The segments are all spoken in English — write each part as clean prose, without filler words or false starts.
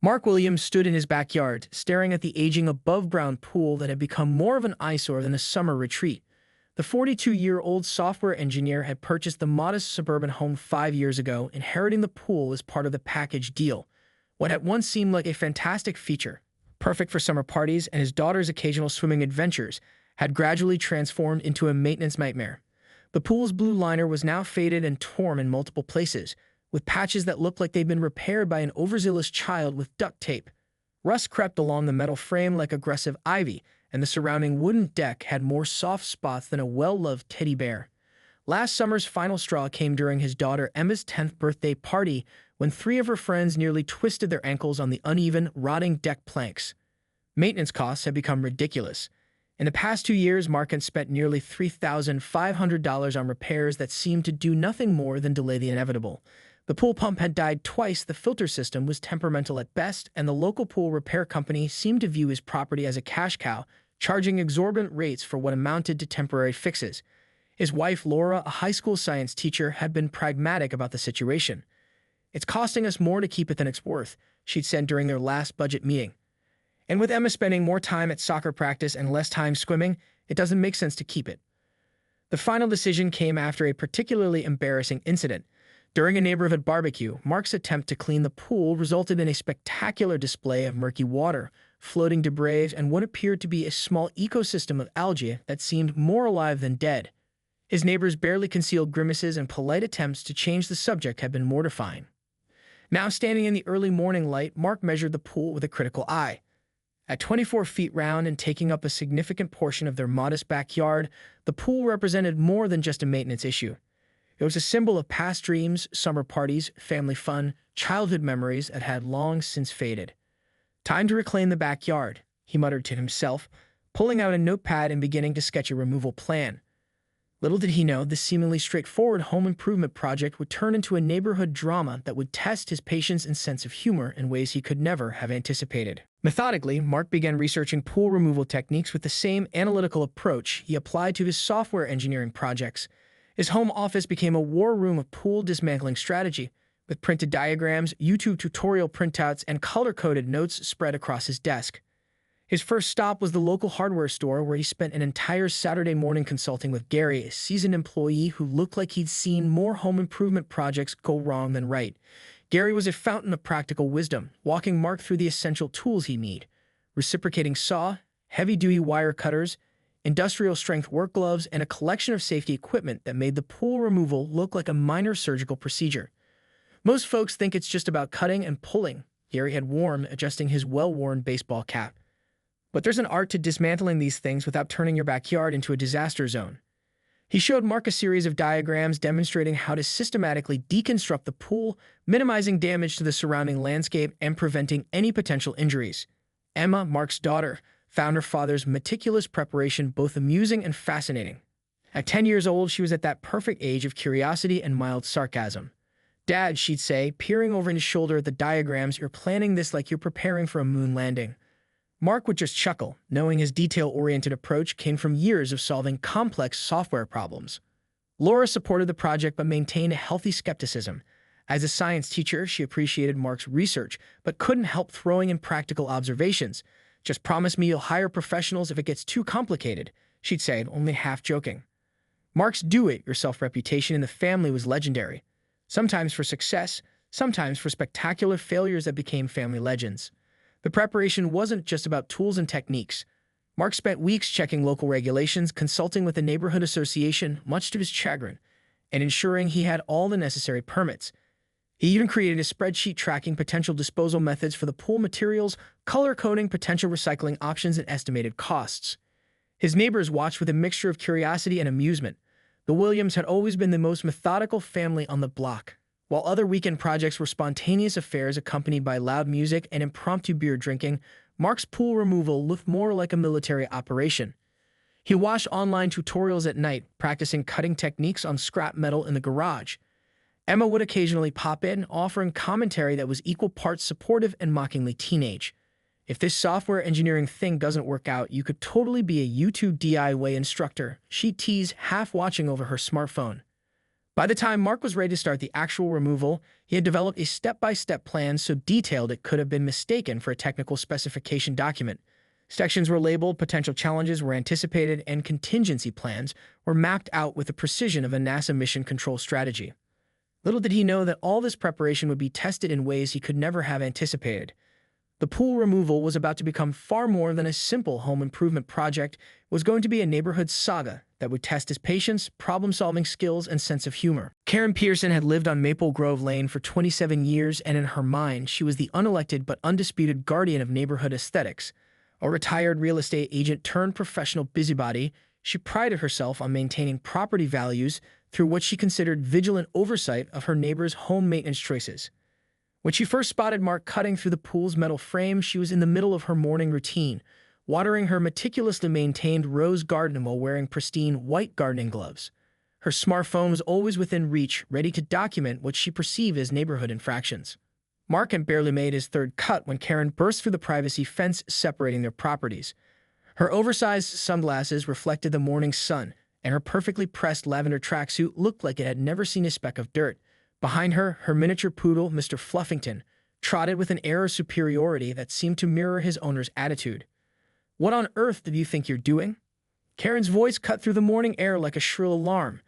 Mark Williams stood in his backyard, staring at the aging above-ground pool that had become more of an eyesore than a summer retreat. The 42-year-old software engineer had purchased the modest suburban home 5 years ago, inheriting the pool as part of the package deal. What had once seemed like a fantastic feature, perfect for summer parties and his daughter's occasional swimming adventures, had gradually transformed into a maintenance nightmare. The pool's blue liner was now faded and torn in multiple places, with patches that looked like they'd been repaired by an overzealous child with duct tape. Rust crept along the metal frame like aggressive ivy, and the surrounding wooden deck had more soft spots than a well-loved teddy bear. Last summer's final straw came during his daughter Emma's 10th birthday party, when 3 of her friends nearly twisted their ankles on the uneven, rotting deck planks. Maintenance costs had become ridiculous. In the past 2 years, Mark had spent nearly $3,500 on repairs that seemed to do nothing more than delay the inevitable. The pool pump had died twice, the filter system was temperamental at best, and the local pool repair company seemed to view his property as a cash cow, charging exorbitant rates for what amounted to temporary fixes. His wife, Laura, a high school science teacher, had been pragmatic about the situation. "It's costing us more to keep it than it's worth," she'd said during their last budget meeting. "And with Emma spending more time at soccer practice and less time swimming, it doesn't make sense to keep it." The final decision came after a particularly embarrassing incident. During a neighborhood barbecue, Mark's attempt to clean the pool resulted in a spectacular display of murky water, floating debris, and what appeared to be a small ecosystem of algae that seemed more alive than dead. His neighbors' barely concealed grimaces and polite attempts to change the subject had been mortifying. Now standing in the early morning light, Mark measured the pool with a critical eye. At 24 feet round and taking up a significant portion of their modest backyard, the pool represented more than just a maintenance issue. It was a symbol of past dreams, summer parties, family fun, childhood memories that had long since faded. "Time to reclaim the backyard," he muttered to himself, pulling out a notepad and beginning to sketch a removal plan. Little did he know this seemingly straightforward home improvement project would turn into a neighborhood drama that would test his patience and sense of humor in ways he could never have anticipated. Methodically, Mark began researching pool removal techniques with the same analytical approach he applied to his software engineering projects. His home office became a war room of pool dismantling strategy, with printed diagrams, YouTube tutorial printouts, and color-coded notes spread across his desk. His first stop was the local hardware store, where he spent an entire Saturday morning consulting with Gary, a seasoned employee who looked like he'd seen more home improvement projects go wrong than right. Gary was a fountain of practical wisdom, walking Mark through the essential tools he'd need: reciprocating saw, heavy-duty wire cutters, industrial-strength work gloves, and a collection of safety equipment that made the pool removal look like a minor surgical procedure. "Most folks think it's just about cutting and pulling," Gary had warned, adjusting his well-worn baseball cap. "But there's an art to dismantling these things without turning your backyard into a disaster zone." He showed Mark a series of diagrams demonstrating how to systematically deconstruct the pool, minimizing damage to the surrounding landscape and preventing any potential injuries. Emma, Mark's daughter, found her father's meticulous preparation both amusing and fascinating. At 10 years old, she was at that perfect age of curiosity and mild sarcasm. "Dad," she'd say, peering over his shoulder at the diagrams, "you're planning this like you're preparing for a moon landing." Mark would just chuckle, knowing his detail-oriented approach came from years of solving complex software problems. Laura supported the project but maintained a healthy skepticism. As a science teacher, she appreciated Mark's research, but couldn't help throwing in practical observations. "Just promise me you'll hire professionals if it gets too complicated," she'd say, only half joking. Mark's do-it-yourself reputation in the family was legendary, sometimes for success, sometimes for spectacular failures that became family legends. The preparation wasn't just about tools and techniques. Mark spent weeks checking local regulations, consulting with the neighborhood association, much to his chagrin, and ensuring he had all the necessary permits. He even created a spreadsheet tracking potential disposal methods for the pool materials, color-coding potential recycling options, and estimated costs. His neighbors watched with a mixture of curiosity and amusement. The Williams had always been the most methodical family on the block. While other weekend projects were spontaneous affairs accompanied by loud music and impromptu beer drinking, Mark's pool removal looked more like a military operation. He watched online tutorials at night, practicing cutting techniques on scrap metal in the garage. Emma would occasionally pop in, offering commentary that was equal parts supportive and mockingly teenage. "If this software engineering thing doesn't work out, you could totally be a YouTube DIY instructor," she teased, half watching over her smartphone. By the time Mark was ready to start the actual removal, he had developed a step-by-step plan so detailed it could have been mistaken for a technical specification document. Sections were labeled, potential challenges were anticipated, and contingency plans were mapped out with the precision of a NASA mission control strategy. Little did he know that all this preparation would be tested in ways he could never have anticipated. The pool removal was about to become far more than a simple home improvement project. It was going to be a neighborhood saga that would test his patience, problem-solving skills, and sense of humor. Karen Pearson had lived on Maple Grove Lane for 27 years, and in her mind, she was the unelected but undisputed guardian of neighborhood aesthetics. A retired real estate agent turned professional busybody, she prided herself on maintaining property values through what she considered vigilant oversight of her neighbors' home maintenance choices. When she first spotted Mark cutting through the pool's metal frame, she was in the middle of her morning routine, watering her meticulously maintained rose garden while wearing pristine white gardening gloves. Her smartphone was always within reach, ready to document what she perceived as neighborhood infractions. Mark had barely made his third cut when Karen burst through the privacy fence separating their properties. Her oversized sunglasses reflected the morning sun, and her perfectly pressed lavender tracksuit looked like it had never seen a speck of dirt. Behind her, her miniature poodle, Mr. Fluffington, trotted with an air of superiority that seemed to mirror his owner's attitude. "What on earth did you think you're doing?" Karen's voice cut through the morning air like a shrill alarm.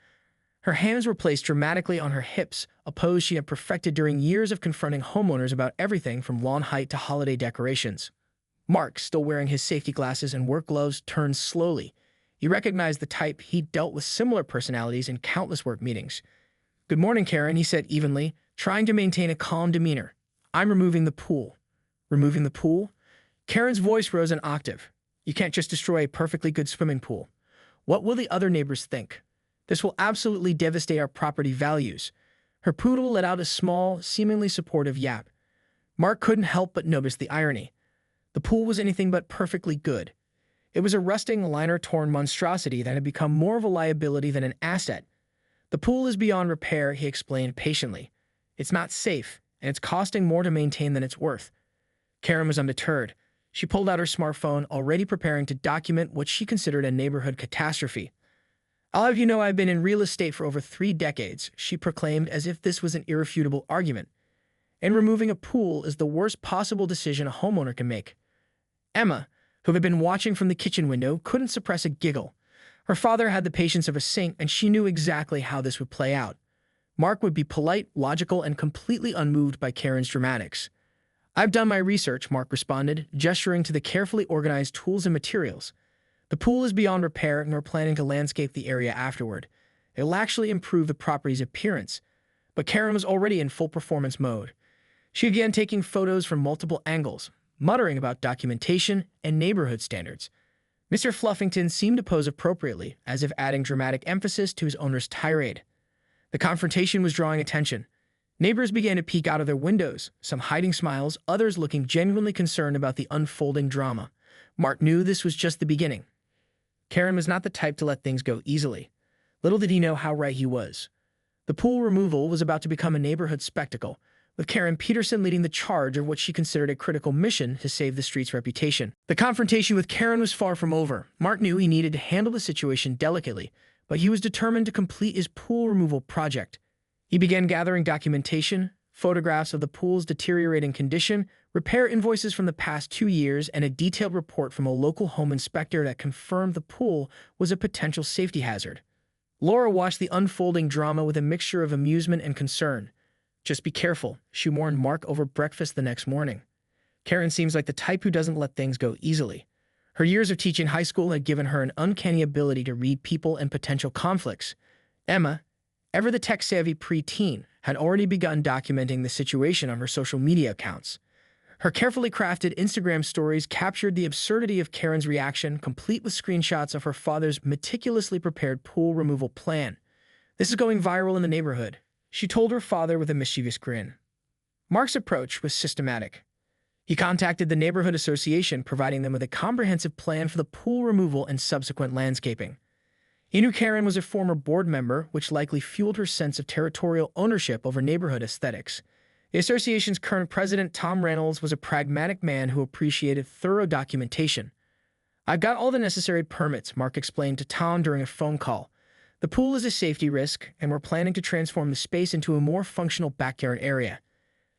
Her hands were placed dramatically on her hips, a pose she had perfected during years of confronting homeowners about everything from lawn height to holiday decorations. Mark, still wearing his safety glasses and work gloves, turned slowly. He recognized the type. He'd dealt with similar personalities in countless work meetings. "Good morning, Karen," he said evenly, trying to maintain a calm demeanor. "I'm removing the pool." "Removing the pool?" Karen's voice rose an octave. "You can't just destroy a perfectly good swimming pool. What will the other neighbors think? This will absolutely devastate our property values." Her poodle let out a small, seemingly supportive yap. Mark couldn't help but notice the irony. The pool was anything but perfectly good. It was a rusting, liner-torn monstrosity that had become more of a liability than an asset. "The pool is beyond repair," he explained patiently. "It's not safe, and it's costing more to maintain than it's worth." Karen was undeterred. She pulled out her smartphone, already preparing to document what she considered a neighborhood catastrophe. "I'll have you know I've been in real estate for over 3 decades, she proclaimed as if this was an irrefutable argument. "And removing a pool is the worst possible decision a homeowner can make." Emma, who had been watching from the kitchen window, couldn't suppress a giggle. Her father had the patience of a saint, and she knew exactly how this would play out. Mark would be polite, logical, and completely unmoved by Karen's dramatics. "I've done my research," Mark responded, gesturing to the carefully organized tools and materials. "The pool is beyond repair, and we're planning to landscape the area afterward. It'll actually improve the property's appearance." But Karen was already in full performance mode. She began taking photos from multiple angles, muttering about documentation and neighborhood standards. Mr. Fluffington seemed to pose appropriately, as if adding dramatic emphasis to his owner's tirade. The confrontation was drawing attention. Neighbors began to peek out of their windows, some hiding smiles, others looking genuinely concerned about the unfolding drama. Mark knew this was just the beginning. Karen was not the type to let things go easily. Little did he know how right he was. The pool removal was about to become a neighborhood spectacle, with Karen Peterson leading the charge of what she considered a critical mission to save the street's reputation. The confrontation with Karen was far from over. Mark knew he needed to handle the situation delicately, but he was determined to complete his pool removal project. He began gathering documentation, photographs of the pool's deteriorating condition, repair invoices from the past 2 years, and a detailed report from a local home inspector that confirmed the pool was a potential safety hazard. Laura watched the unfolding drama with a mixture of amusement and concern. "Just be careful," she warned Mark over breakfast the next morning. Karen seems like the type who doesn't let things go easily. Her years of teaching high school had given her an uncanny ability to read people and potential conflicts. Emma, ever the tech-savvy preteen, had already begun documenting the situation on her social media accounts. Her carefully crafted Instagram stories captured the absurdity of Karen's reaction, complete with screenshots of her father's meticulously prepared pool removal plan. "This is going viral in the neighborhood," she told her father with a mischievous grin. Mark's approach was systematic. He contacted the neighborhood association, providing them with a comprehensive plan for the pool removal and subsequent landscaping. He knew Karen was a former board member, which likely fueled her sense of territorial ownership over neighborhood aesthetics. The association's current president, Tom Reynolds, was a pragmatic man who appreciated thorough documentation. "I've got all the necessary permits," Mark explained to Tom during a phone call. The pool is a safety risk, and we're planning to transform the space into a more functional backyard area.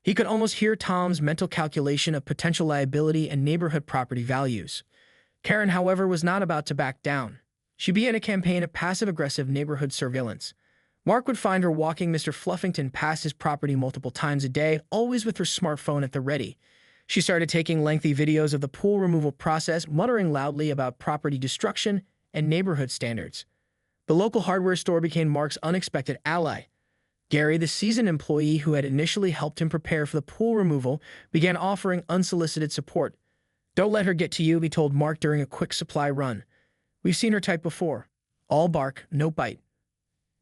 He could almost hear Tom's mental calculation of potential liability and neighborhood property values. Karen, however, was not about to back down. She began a campaign of passive-aggressive neighborhood surveillance. Mark would find her walking Mr. Fluffington past his property multiple times a day, always with her smartphone at the ready. She started taking lengthy videos of the pool removal process, muttering loudly about property destruction and neighborhood standards. The local hardware store became Mark's unexpected ally. Gary, the seasoned employee who had initially helped him prepare for the pool removal, began offering unsolicited support. "Don't let her get to you," he told Mark during a quick supply run. "We've seen her type before. All bark, no bite."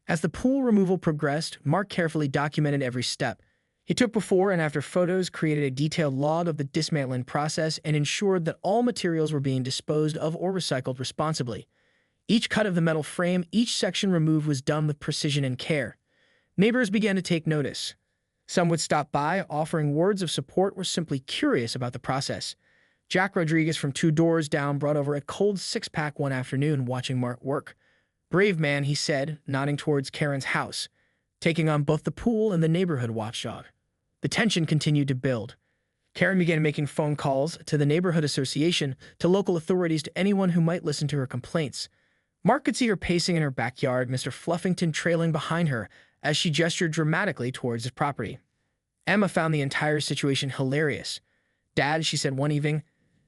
As the pool removal progressed, Mark carefully documented every step. He took before and after photos, created a detailed log of the dismantling process, and ensured that all materials were being disposed of or recycled responsibly. Each cut of the metal frame, each section removed was done with precision and care. Neighbors began to take notice. Some would stop by, offering words of support or simply curious about the process. Jack Rodriguez from 2 doors down brought over a cold 6-pack one afternoon watching Mark work. "Brave man," he said, nodding towards Karen's house, taking on both the pool and the neighborhood watchdog. The tension continued to build. Karen began making phone calls to the neighborhood association, to local authorities, to anyone who might listen to her complaints. Mark could see her pacing in her backyard, Mr. Fluffington trailing behind her as she gestured dramatically towards his property. Emma found the entire situation hilarious. "Dad," she said one evening,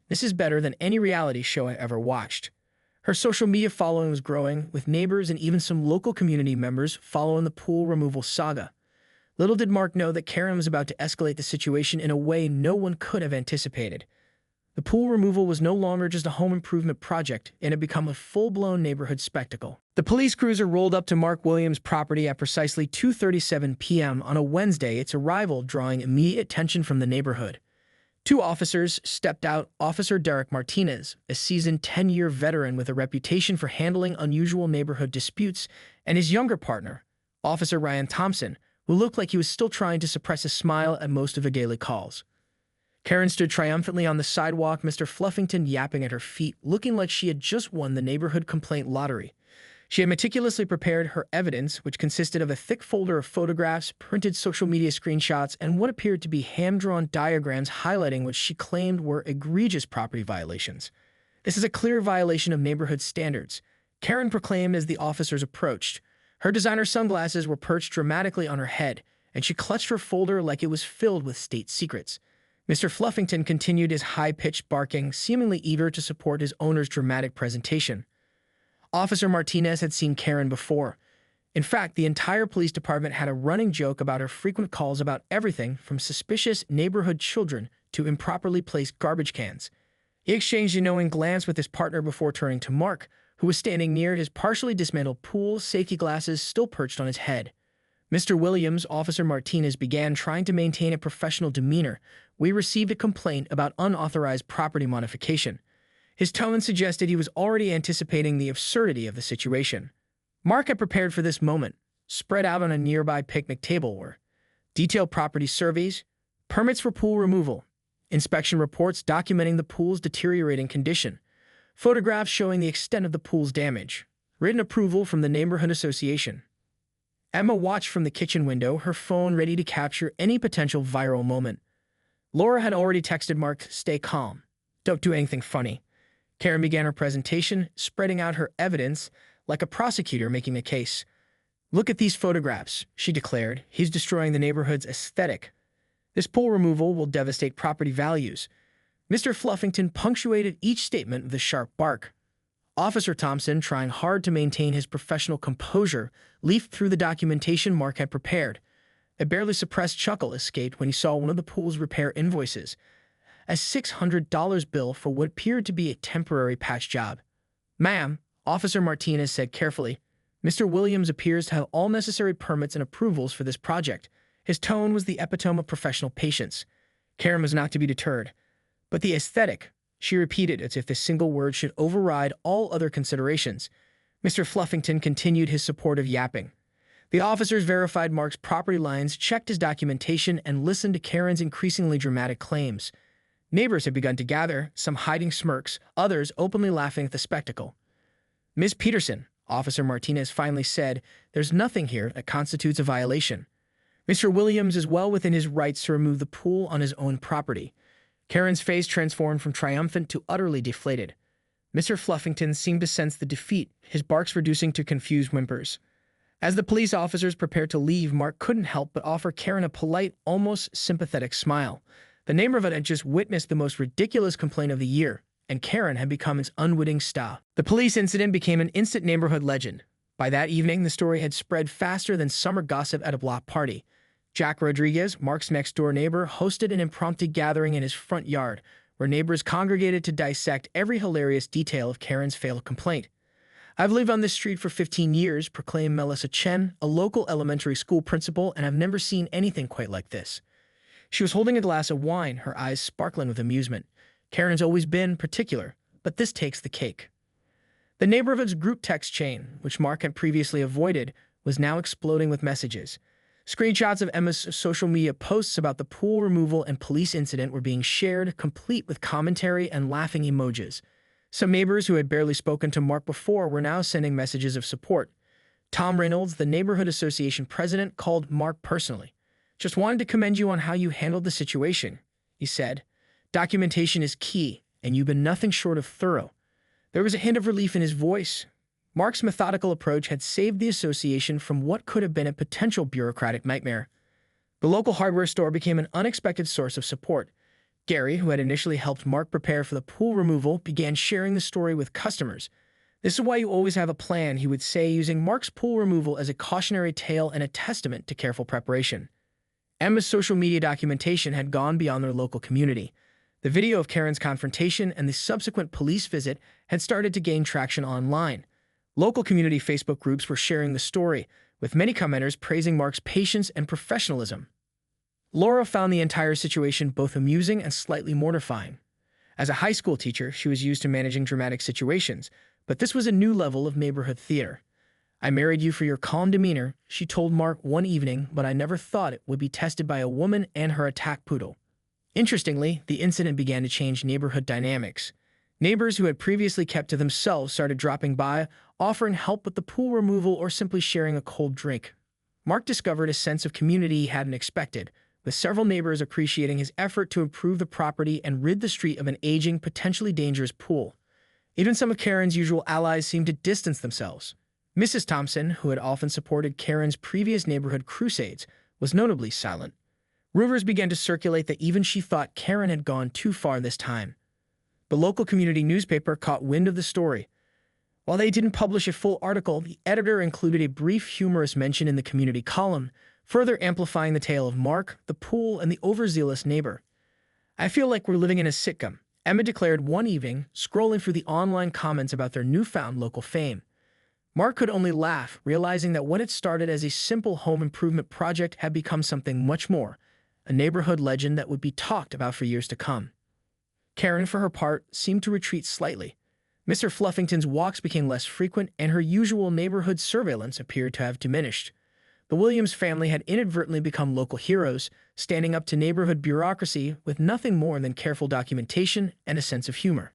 "this is better than any reality show I ever watched." Her social media following was growing, with neighbors and even some local community members following the pool removal saga. Little did Mark know that Karen was about to escalate the situation in a way no one could have anticipated. The pool removal was no longer just a home improvement project, and had become a full-blown neighborhood spectacle. The police cruiser rolled up to Mark Williams' property at precisely 2:37 p.m. on a Wednesday, its arrival drawing immediate attention from the neighborhood. 2 officers stepped out: Officer Derek Martinez, a seasoned 10-year veteran with a reputation for handling unusual neighborhood disputes, and his younger partner, Officer Ryan Thompson, who looked like he was still trying to suppress a smile at most of the daily calls. Karen stood triumphantly on the sidewalk, Mr. Fluffington yapping at her feet, looking like she had just won the neighborhood complaint lottery. She had meticulously prepared her evidence, which consisted of a thick folder of photographs, printed social media screenshots, and what appeared to be hand-drawn diagrams highlighting what she claimed were egregious property violations. "This is a clear violation of neighborhood standards," Karen proclaimed as the officers approached. Her designer sunglasses were perched dramatically on her head, and she clutched her folder like it was filled with state secrets. Mr. Fluffington continued his high-pitched barking, seemingly eager to support his owner's dramatic presentation. Officer Martinez had seen Karen before. In fact, the entire police department had a running joke about her frequent calls about everything from suspicious neighborhood children to improperly placed garbage cans. He exchanged a knowing glance with his partner before turning to Mark, who was standing near his partially dismantled pool, safety glasses still perched on his head. "Mr. Williams," Officer Martinez began, trying to maintain a professional demeanor, "we received a complaint about unauthorized property modification." His tone suggested he was already anticipating the absurdity of the situation. Mark had prepared for this moment. Spread out on a nearby picnic table were detailed property surveys, permits for pool removal, inspection reports documenting the pool's deteriorating condition, photographs showing the extent of the pool's damage, written approval from the neighborhood association. Emma watched from the kitchen window, her phone ready to capture any potential viral moment. Laura had already texted Mark, "Stay calm. Don't do anything funny." Karen began her presentation, spreading out her evidence like a prosecutor making a case. "Look at these photographs," she declared. "He's destroying the neighborhood's aesthetic. This pool removal will devastate property values." Mr. Fluffington punctuated each statement with a sharp bark. Officer Thompson, trying hard to maintain his professional composure, leafed through the documentation Mark had prepared. A barely suppressed chuckle escaped when he saw one of the pool's repair invoices, a $600 bill for what appeared to be a temporary patch job. "Ma'am," Officer Martinez said carefully, "Mr. Williams appears to have all necessary permits and approvals for this project." His tone was the epitome of professional patience. Karen was not to be deterred. "But the aesthetic," she repeated as if this single word should override all other considerations. Mr. Fluffington continued his supportive yapping. The officers verified Mark's property lines, checked his documentation, and listened to Karen's increasingly dramatic claims. Neighbors had begun to gather, some hiding smirks, others openly laughing at the spectacle. "Ms. Peterson," Officer Martinez finally said, "There's nothing here that constitutes a violation." Mr. Williams is well within his rights to remove the pool on his own property. Karen's face transformed from triumphant to utterly deflated. Mr. Fluffington seemed to sense the defeat, his barks reducing to confused whimpers. As the police officers prepared to leave, Mark couldn't help but offer Karen a polite, almost sympathetic smile. The neighborhood had just witnessed the most ridiculous complaint of the year, and Karen had become its unwitting star. The police incident became an instant neighborhood legend. By that evening, the story had spread faster than summer gossip at a block party. Jack Rodriguez, Mark's next-door neighbor, hosted an impromptu gathering in his front yard, where neighbors congregated to dissect every hilarious detail of Karen's failed complaint. "I've lived on this street for 15 years, proclaimed Melissa Chen, a local elementary school principal, and I've never seen anything quite like this." She was holding a glass of wine, her eyes sparkling with amusement. Karen's always been particular, but this takes the cake. The neighborhood's group text chain, which Mark had previously avoided, was now exploding with messages. Screenshots of Emma's social media posts about the pool removal and police incident were being shared, complete with commentary and laughing emojis. Some neighbors who had barely spoken to Mark before were now sending messages of support. Tom Reynolds, the neighborhood association president, called Mark personally. "Just wanted to commend you on how you handled the situation," he said. "Documentation is key, and you've been nothing short of thorough." There was a hint of relief in his voice. Mark's methodical approach had saved the association from what could have been a potential bureaucratic nightmare. The local hardware store became an unexpected source of support. Gary, who had initially helped Mark prepare for the pool removal, began sharing the story with customers. "This is why you always have a plan," he would say, using Mark's pool removal as a cautionary tale and a testament to careful preparation. Emma's social media documentation had gone beyond their local community. The video of Karen's confrontation and the subsequent police visit had started to gain traction online. Local community Facebook groups were sharing the story, with many commenters praising Mark's patience and professionalism. Laura found the entire situation both amusing and slightly mortifying. As a high school teacher, she was used to managing dramatic situations, but this was a new level of neighborhood theater. "I married you for your calm demeanor," she told Mark one evening, "but I never thought it would be tested by a woman and her attack poodle." Interestingly, the incident began to change neighborhood dynamics. Neighbors who had previously kept to themselves started dropping by, offering help with the pool removal or simply sharing a cold drink. Mark discovered a sense of community he hadn't expected, with several neighbors appreciating his effort to improve the property and rid the street of an aging, potentially dangerous pool. Even some of Karen's usual allies seemed to distance themselves. Mrs. Thompson, who had often supported Karen's previous neighborhood crusades, was notably silent. Rumors began to circulate that even she thought Karen had gone too far this time. The local community newspaper caught wind of the story. While they didn't publish a full article, the editor included a brief humorous mention in the community column, further amplifying the tale of Mark, the pool, and the overzealous neighbor. "I feel like we're living in a sitcom," Emma declared one evening, scrolling through the online comments about their newfound local fame. Mark could only laugh, realizing that what had started as a simple home improvement project had become something much more, a neighborhood legend that would be talked about for years to come. Karen, for her part, seemed to retreat slightly. Mr. Fluffington's walks became less frequent, and her usual neighborhood surveillance appeared to have diminished. The Williams family had inadvertently become local heroes, standing up to neighborhood bureaucracy with nothing more than careful documentation and a sense of humor.